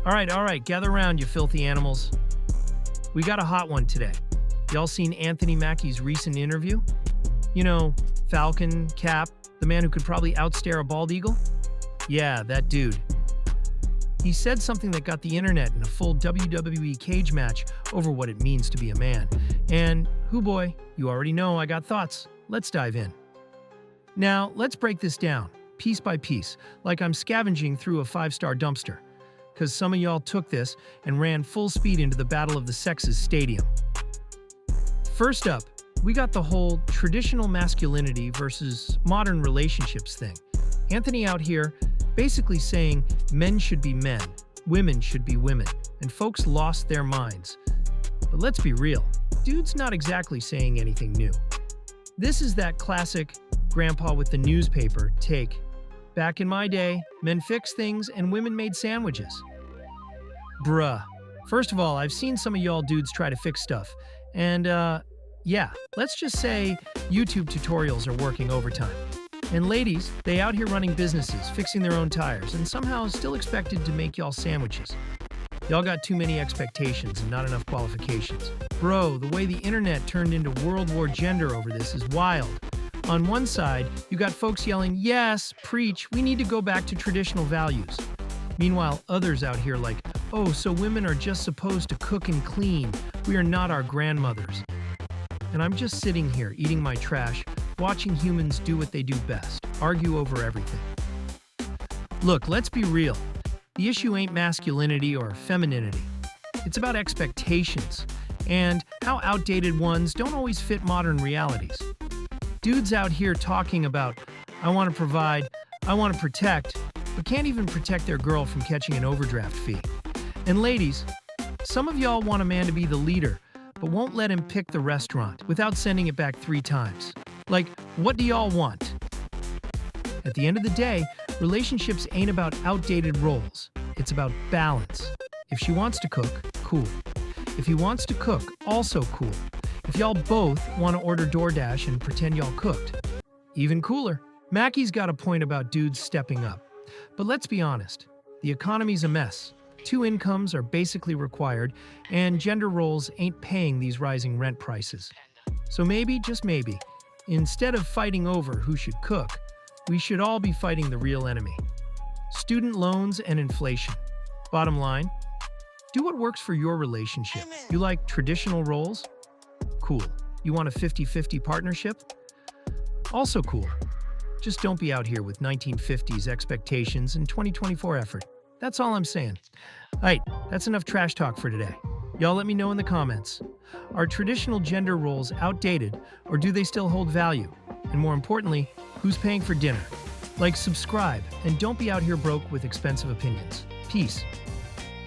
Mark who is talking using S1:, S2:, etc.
S1: All right, gather around, you filthy animals. We got a hot one today. Y'all seen Anthony Mackie's recent interview? You know, Falcon, Cap, the man who could probably outstare a bald eagle? Yeah, that dude. He said something that got the internet in a full WWE cage match over what it means to be a man. And, hoo boy, you already know I got thoughts. Let's dive in. Now, let's break this down, piece by piece, like I'm scavenging through a five-star dumpster. Because some of y'all took this and ran full speed into the Battle of the Sexes stadium. First up, we got the whole traditional masculinity versus modern relationships thing. Anthony out here basically saying men should be men, women should be women, and folks lost their minds. But let's be real, dude's not exactly saying anything new. This is that classic grandpa with the newspaper take. Back in my day, men fixed things and women made sandwiches. Bruh. First of all, I've seen some of y'all dudes try to fix stuff. And, yeah, let's just say YouTube tutorials are working overtime. And ladies, they out here running businesses, fixing their own tires, and somehow still expected to make y'all sandwiches. Y'all got too many expectations and not enough qualifications. Bro, the way the internet turned into World War gender over this is wild. On one side, you got folks yelling, yes, preach, we need to go back to traditional values. Meanwhile, others out here like, oh, so women are just supposed to cook and clean. We are not our grandmothers. And I'm just sitting here eating my trash, watching humans do what they do best, argue over everything. Look, let's be real. The issue ain't masculinity or femininity. It's about expectations and how outdated ones don't always fit modern realities. Dudes out here talking about, I want to provide, I want to protect, but can't even protect their girl from catching an overdraft fee. And ladies, some of y'all want a man to be the leader, but won't let him pick the restaurant without sending it back 3 times. Like, what do y'all want? At the end of the day, relationships ain't about outdated roles. It's about balance. If she wants to cook, cool. If he wants to cook, also cool. If y'all both want to order DoorDash and pretend y'all cooked, even cooler. Mackie's got a point about dudes stepping up. But let's be honest, the economy's a mess. 2 incomes are basically required, and gender roles ain't paying these rising rent prices. So maybe, just maybe, instead of fighting over who should cook, we should all be fighting the real enemy. Student loans and inflation. Bottom line, do what works for your relationship. You like traditional roles? Cool. You want a 50-50 partnership? Also cool. Just don't be out here with 1950s expectations and 2024 effort. That's all I'm saying. Alright, that's enough trash talk for today. Y'all let me know in the comments. Are traditional gender roles outdated, or do they still hold value? And more importantly, who's paying for dinner? Like, subscribe, and don't be out here broke with expensive opinions. Peace.